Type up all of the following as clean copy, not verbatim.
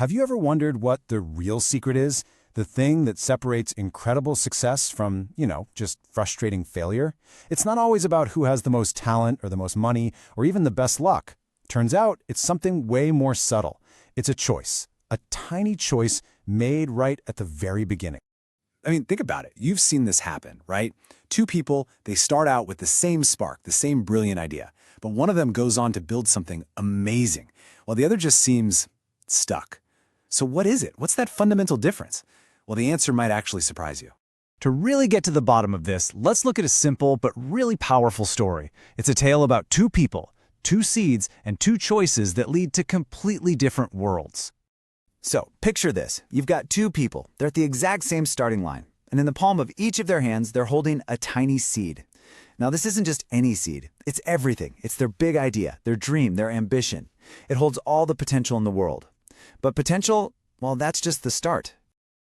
Have you ever wondered what the real secret is? The thing that separates incredible success from, just frustrating failure? It's not always about who has the most talent or the most money or even the best luck. Turns out it's something way more subtle. It's a choice, a tiny choice made right at the very beginning. I mean, think about it. You've seen this happen, right? Two people, they start out with the same spark, the same brilliant idea, but one of them goes on to build something amazing, while the other just seems stuck. So what is it? What's that fundamental difference? Well, the answer might actually surprise you. To really get to the bottom of this, let's look at a simple but really powerful story. It's a tale about two people, two seeds, and two choices that lead to completely different worlds. So, picture this. You've got two people. They're at the exact same starting line. And in the palm of each of their hands, they're holding a tiny seed. Now, this isn't just any seed. It's everything. It's their big idea, their dream, their ambition. It holds all the potential in the world. But potential, well, that's just the start.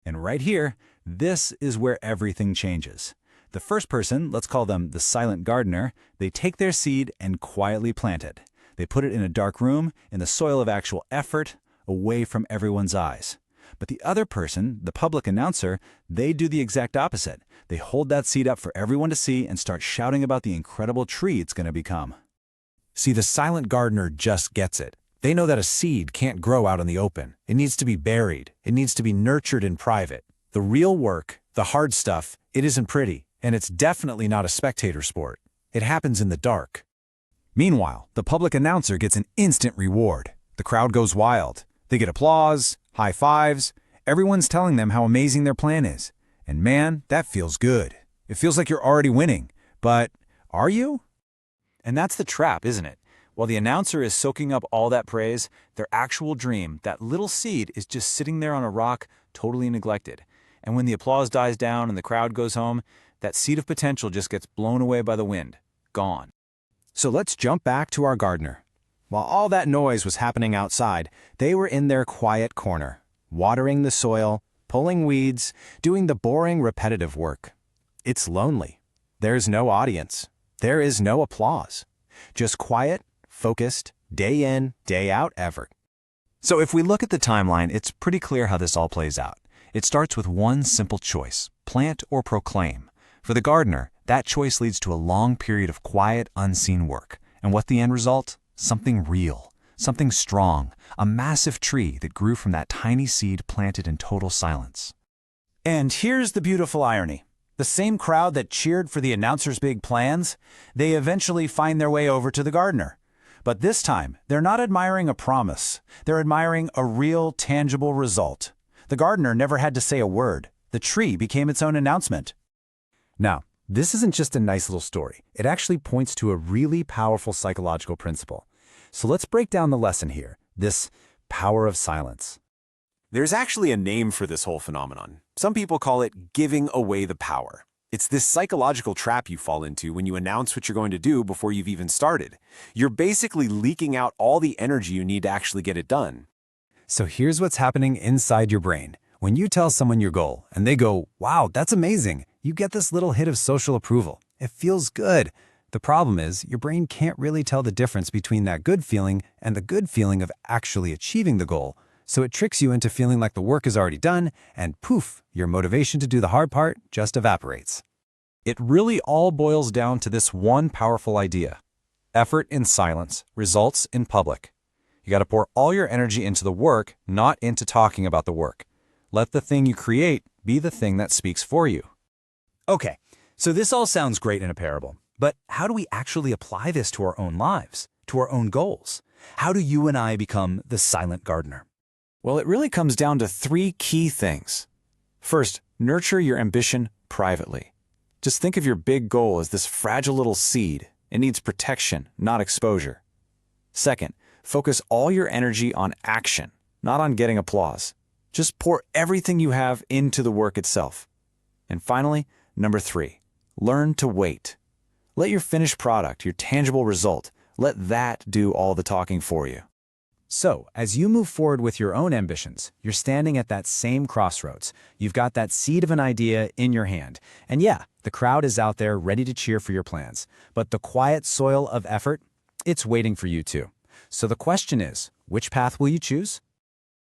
And right here, this is where everything changes. The first person, let's call them the silent gardener, they take their seed and quietly plant it. They put it in a dark room, in the soil of actual effort, away from everyone's eyes. But the other person, the public announcer, they do the exact opposite. They hold that seed up for everyone to see and start shouting about the incredible tree it's going to become. See, the silent gardener just gets it. They know that a seed can't grow out in the open. It needs to be buried. It needs to be nurtured in private. The real work, the hard stuff, it isn't pretty, and it's definitely not a spectator sport. It happens in the dark. Meanwhile, the public announcer gets an instant reward. The crowd goes wild. They get applause, high fives. Everyone's telling them how amazing their plan is. And man, that feels good. It feels like you're already winning. But are you? And that's the trap, isn't it? While the announcer is soaking up all that praise, their actual dream, that little seed, is just sitting there on a rock, totally neglected. And when the applause dies down and the crowd goes home, that seed of potential just gets blown away by the wind. Gone. So let's jump back to our gardener. While all that noise was happening outside, they were in their quiet corner, watering the soil, pulling weeds, doing the boring, repetitive work. It's lonely. There's no audience. There is no applause. Just quiet, focused, day in, day out effort. So if we look at the timeline, it's pretty clear how this all plays out. It starts with one simple choice: plant or proclaim. For the gardener, that choice leads to a long period of quiet, unseen work. And what's the end result? Something real, something strong, a massive tree that grew from that tiny seed planted in total silence. And here's the beautiful irony. The same crowd that cheered for the announcer's big plans, they eventually find their way over to the gardener. But this time, they're not admiring a promise. They're admiring a real, tangible result. The gardener never had to say a word. The tree became its own announcement. Now, this isn't just a nice little story. It actually points to a really powerful psychological principle. So let's break down the lesson here, this power of silence. There's actually a name for this whole phenomenon. Some people call it giving away the power. It's this psychological trap you fall into when you announce what you're going to do before you've even started. You're basically leaking out all the energy you need to actually get it done. So here's what's happening inside your brain. When you tell someone your goal and they go, "Wow, that's amazing," you get this little hit of social approval. It feels good. The problem is, your brain can't really tell the difference between that good feeling and the good feeling of actually achieving the goal. So it tricks you into feeling like the work is already done, and poof, your motivation to do the hard part just evaporates. It really all boils down to this one powerful idea. Effort in silence results in public. You got to pour all your energy into the work, not into talking about the work. Let the thing you create be the thing that speaks for you. Okay, so this all sounds great in a parable. But how do we actually apply this to our own lives, to our own goals? How do you and I become the silent gardener? Well, it really comes down to three key things. First, nurture your ambition privately. Just think of your big goal as this fragile little seed. It needs protection, not exposure. Second, focus all your energy on action, not on getting applause. Just pour everything you have into the work itself. And finally, number 3, learn to wait. Let your finished product, your tangible result, let that do all the talking for you. So, as you move forward with your own ambitions, you're standing at that same crossroads. You've got that seed of an idea in your hand. And yeah, the crowd is out there ready to cheer for your plans. But the quiet soil of effort, it's waiting for you too. So the question is, which path will you choose?